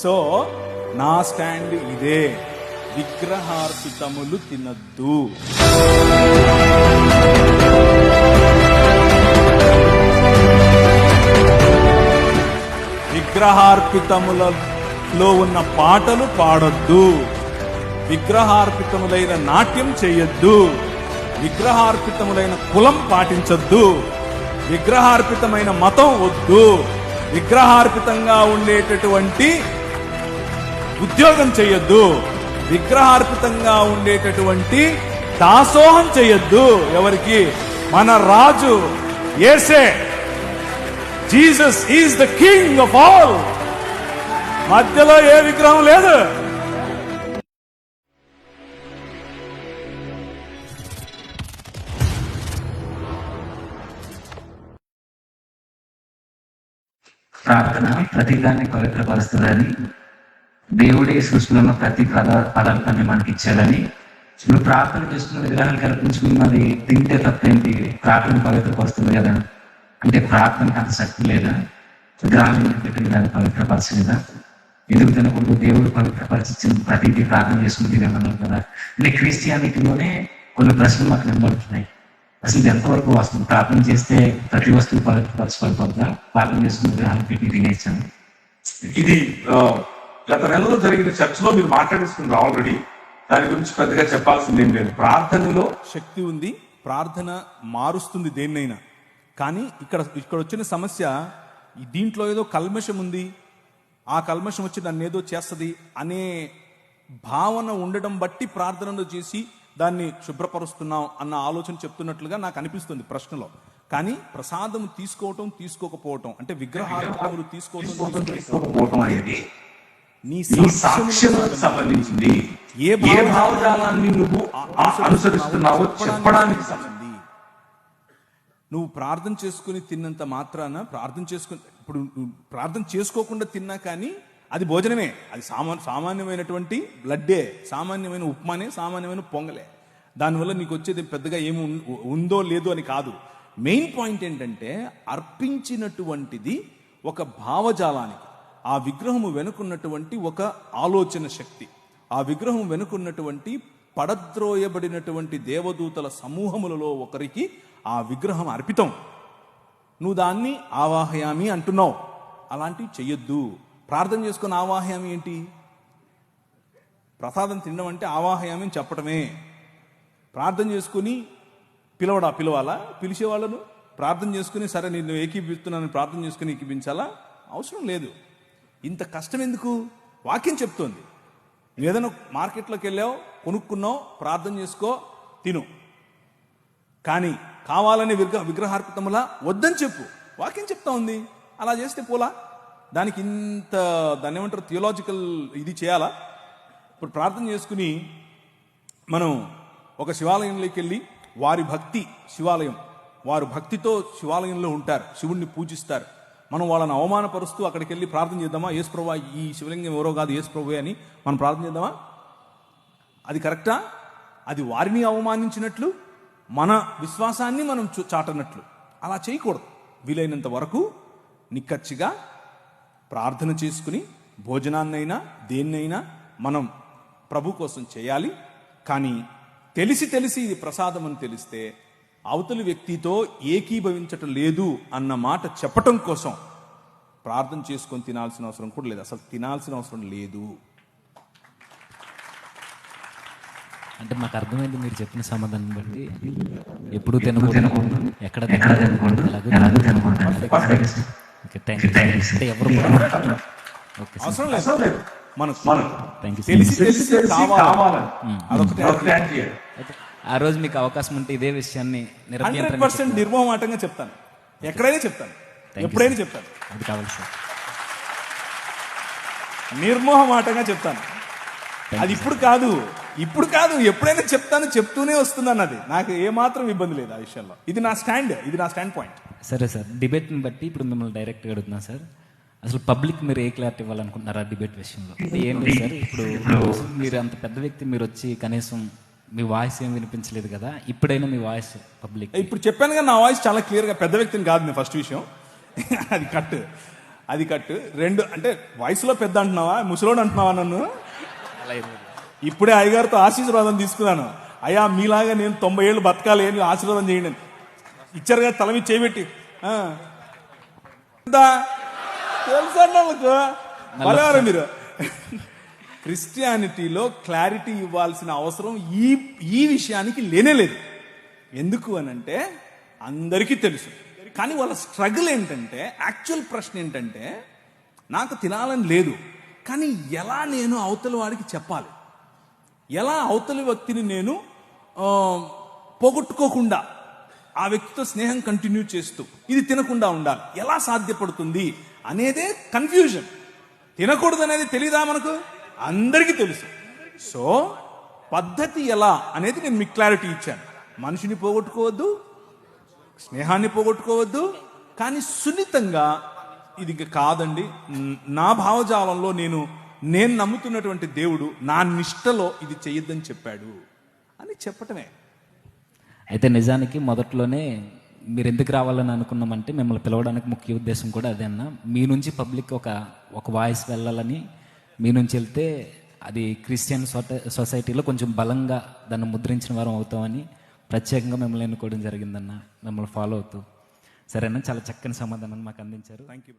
So నా stand ఇదే, విగ్రహార్పితములు తినద్దు. విగ్రహార్పితములలో ఉన్న పాటలు పాడొద్దు, విగ్రహార్పితములైన నాట్యం చేయొద్దు, విగ్రహార్పితములైన కులం పాటించొద్దు, విగ్రహార్పితమైన మతం వద్దు, విగ్రహార్పితంగా ఉండేటటువంటి ఉద్యోగం చేయొద్దు, విగ్రహార్పితంగా ఉండేటటువంటి దాసోహం చేయొద్దు. ఎవరికి? మన రాజు యేసే. Jesus is the king of all. మధ్యలో ఏ విగ్రహం లేదు. ప్రార్థన ప్రతిదాన్ని పవిత్రపరుస్తుందని, దేవుడే సృష్టిలో ఉన్న ప్రతి పదార్థాన్ని మనకి ఇచ్చాడని, నువ్వు ప్రార్థన చేసుకున్న విగ్రహాలు కల్పించుకుని మరి తింటే తప్పేంటి? ప్రార్థన పవిత్రపరుస్తుంది కదా. అంటే ప్రార్థనకి అంత శక్తి లేదా? విగ్రహాలను పెట్టి దాన్ని పవిత్రపరచలేదా? ఎందుకు తినకూడదు? దేవుడు పవిత్రపరిచిన ప్రతిదీ ప్రార్థన చేసుకుని తినమన్నారు కదా. అంటే క్రిస్టియానిటీలోనే కొన్ని ప్రశ్నలు మాకు నిలబడుతున్నాయి. అసలు ఇది ఎంతవరకు వస్తుంది? ప్రార్థన చేస్తే ప్రతి వస్తువు పవిత్రపరచబడిపోతుందా? ప్రార్థన చేసుకుని విగ్రహాలు పెట్టి తినేసాను. ఇది గత నెలలో జరిగిన చర్చలో మీరు మాట్లాడేసుకున్నారు ఆల్రెడీ. దాని గురించి పెద్దగా చెప్పాల్సింది ఏం లేదు. ప్రార్థనలో శక్తి ఉంది, ప్రార్థన మారుస్తుంది దేన్నైనా. కానీ ఇక్కడ వచ్చిన సమస్య, దీంట్లో ఏదో కల్మషం ఉంది, ఆ కల్మషం వచ్చి నన్ను ఏదో చేస్తుంది అనే భావన ఉండడం బట్టి ప్రార్థనలో చేసి దాన్ని శుభ్రపరుస్తున్నాం అన్న ఆలోచన చెప్తున్నట్లుగా నాకు అనిపిస్తుంది ప్రశ్నలో. కానీ ప్రసాదం తీసుకోవటం తీసుకోకపోవటం, అంటే విగ్రహాలు తీసుకోవటం అనేది నీ సాక్ష్యానికి సంబంధించింది. ఏ భావజాలాన్ని నువ్వు అనుసరిస్తున్నావో చెప్పడానికి సంబంధించింది. నువ్వు ప్రార్థన చేసుకుని తిన్నంత మాత్రాన ఇప్పుడు ప్రార్థన చేసుకోకుండా తిన్నా కానీ అది భోజనమే. అది సామాన్యమైనటువంటి బ్లడ్డే, సామాన్యమైన ఉప్మానే, సామాన్యమైన పొంగలే. దానివల్ల నీకు వచ్చేది పెద్దగా ఏమి ఉందో లేదో అని కాదు. మెయిన్ పాయింట్ ఏంటంటే, అర్పించినటువంటిది ఒక భావజాలానికి, ఆ విగ్రహము వెనుకున్నటువంటి ఒక ఆలోచన శక్తి, ఆ విగ్రహం వెనుకున్నటువంటి పడద్రోయబడినటువంటి దేవదూతల సమూహములలో ఒకరికి ఆ విగ్రహం అర్పితం. నువ్వు దాన్ని ఆవాహయామి అంటున్నావు. అలాంటివి చెయ్యొద్దు. ప్రార్థన చేసుకుని ఆవాహయామి ఏంటి? ప్రసాదం తినడం అంటే ఆవాహయామి అని చెప్పటమే. ప్రార్థన చేసుకుని పిలవాలా? పిలిచేవాళ్ళను ప్రార్థన చేసుకుని సరే నేను ఏకీపిస్తున్నాను ప్రార్థన చేసుకుని ఏకీపించాలా? అవసరం లేదు. ఇంత కష్టం ఎందుకు? వాక్యం చెప్తోంది. నువ్వు ఏదైనా మార్కెట్లోకి వెళ్ళావు, కొనుక్కున్నావు, ప్రార్థన చేసుకో, తిను. కానీ కావాలని విగ్రహార్పితములా వద్దని చెప్పు. వాక్యం చెప్తా ఉంది. అలా చేస్తే పోలా? దానికి దాన్ని ఏమంటారు, థియోలాజికల్ ఇది చేయాలా? ఇప్పుడు ప్రార్థన చేసుకుని మనం ఒక శివాలయంలోకి వెళ్ళి, వారి భక్తి శివాలయం, వారు భక్తితో శివాలయంలో ఉంటారు, శివుణ్ణి పూజిస్తారు. మనం వాళ్ళని అవమానపరుస్తూ అక్కడికి వెళ్ళి ప్రార్థన చేద్దామా? యేసు ప్రభువా, ఈ శివలింగం ఎవరో కాదు, యేసు ప్రభువే అని మనం ప్రార్థన చేద్దామా? అది కరెక్టా? అది వారిని అవమానించినట్లు, మన విశ్వాసాన్ని మనం చాటనట్లు. అలా చేయకూడదు. వీలైనంత వరకు నిక్కచ్చిగా ప్రార్థన చేసుకుని భోజనాన్నైనా దేన్నైనా మనం ప్రభు కోసం చేయాలి. కానీ తెలిసి ఇది ప్రసాదం అని తెలిస్తే అవతలి వ్యక్తితో ఏకీభవించటం లేదు అన్న మాట చెప్పటం కోసం ప్రార్థన చేసుకొని తినాల్సిన అవసరం కూడా లేదు. అసలు తినాల్సిన అవసరం లేదు. అంటే మాకు అర్థమైంది మీరు చెప్పిన సమాధానం బట్టి. ఎప్పుడు తినకూడదు, ఎక్కడ తినకూడదు. అవసరం లేదు. ఆ రోజు మీకు అవకాశం ఉంటే ఇదే విషయాన్ని 100% నిర్మోహమాటంగా చెప్తాను. ఎక్కడైనా చెప్తాను, ఎప్పుడైనా చెప్తాను. అది కావాలి సార్, నిర్మోహమాటంగా చెప్తాను. అది ఇప్పుడు కాదు, ఎప్పుడైనా చెప్తూనే వస్తున్నాను. అది నాకు ఏమాత్రం ఇబ్బంది లేదు ఆ విషయంలో. ఇది నా స్టాండ్ పాయింట్. సరే సార్, డిబేట్ని బట్టి ఇప్పుడు మిమ్మల్ని డైరెక్ట్గా అడుగుతున్నా సార్. అసలు పబ్లిక్ మీరు ఏ క్లారిటీ ఇవ్వాలనుకుంటున్నారా డిబేట్ విషయంలో? ఏంటి సార్, ఇప్పుడు మీరు అంత పెద్ద వ్యక్తి, మీరు వచ్చి కనీసం మీ వాయిస్ ఏం వినిపించలేదు కదా, ఇప్పుడైనా మీ వాయిస్ పబ్లిక్. ఇప్పుడు చెప్పాను కదా, నా వాయిస్ చాలా క్లియర్గా, పెద్ద వ్యక్తిని కాదు నేను ఫస్ట్ విషయం. అది కట్. అది కట్టు. 2 అంటే వయసులో పెద్ద అంటున్నావా, ముసలోడు అంటున్నావా నన్ను? ఇప్పుడే అయ్యగారితో ఆశీర్వాదం తీసుకున్నాను. అయ్యా మీలాగా నేను 90 ఏళ్ళు బతకాలి అని ఆశీర్వాదం చేయండి అని. ఇచ్చారు కదా, తల మీద చేయబెట్టి. తెలుసా వాళ్ళకు పలవారు మీరు. క్రిస్టియానిటీలో క్లారిటీ ఇవ్వాల్సిన అవసరం ఈ విషయానికి లేనేలేదు. ఎందుకు అనంటే అందరికీ తెలుసు, కానీ వాళ్ళ స్ట్రగుల్ ఏంటంటే, యాక్చువల్ ప్రశ్న ఏంటంటే, నాకు తినాలని లేదు కానీ ఎలా నేను అవతల వాడికి చెప్పాలి, ఎలా అవతలి వ్యక్తిని నేను పోగొట్టుకోకుండా ఆ వ్యక్తితో స్నేహం కంటిన్యూ చేస్తూ ఇది తినకుండా ఉండాలి, ఎలా సాధ్యపడుతుంది అనేదే కన్ఫ్యూజన్. తినకూడదు అనేది తెలీదా మనకు? అందరికీ తెలుసు. సో పద్ధతి ఎలా అనేది నేను మీకు క్లారిటీ ఇచ్చాను. మనిషిని పోగొట్టుకోవద్దు, స్నేహాన్ని పోగొట్టుకోవద్దు, కానీ సున్నితంగా ఇది కాదండి, నా భావజాలంలో నేను నమ్ముతున్నటువంటి దేవుడు నా నిష్టలో ఇది చెయ్యొద్దని చెప్పాడు అని చెప్పటమే. అయితే నిజానికి మొదట్లోనే మీరు ఎందుకు రావాలని అనుకున్నామంటే, మిమ్మల్ని పిలవడానికి ముఖ్య ఉద్దేశం కూడా అదే అన్న. మీ నుంచి పబ్లిక్ ఒక వాయిస్ వెళ్ళాలని, మీ నుంచి వెళ్తే అది క్రిస్టియన్ సొసైటీలో కొంచెం బలంగా దాన్ని ముద్రించిన వారం అవుతామని ప్రత్యేకంగా మిమ్మల్ని ఎన్నుకోవడం జరిగిందన్న, మిమ్మల్ని ఫాలో అవుతూ. సరేనా, చాలా చక్కని సమాధానం మాకు అందించారు. Thank you.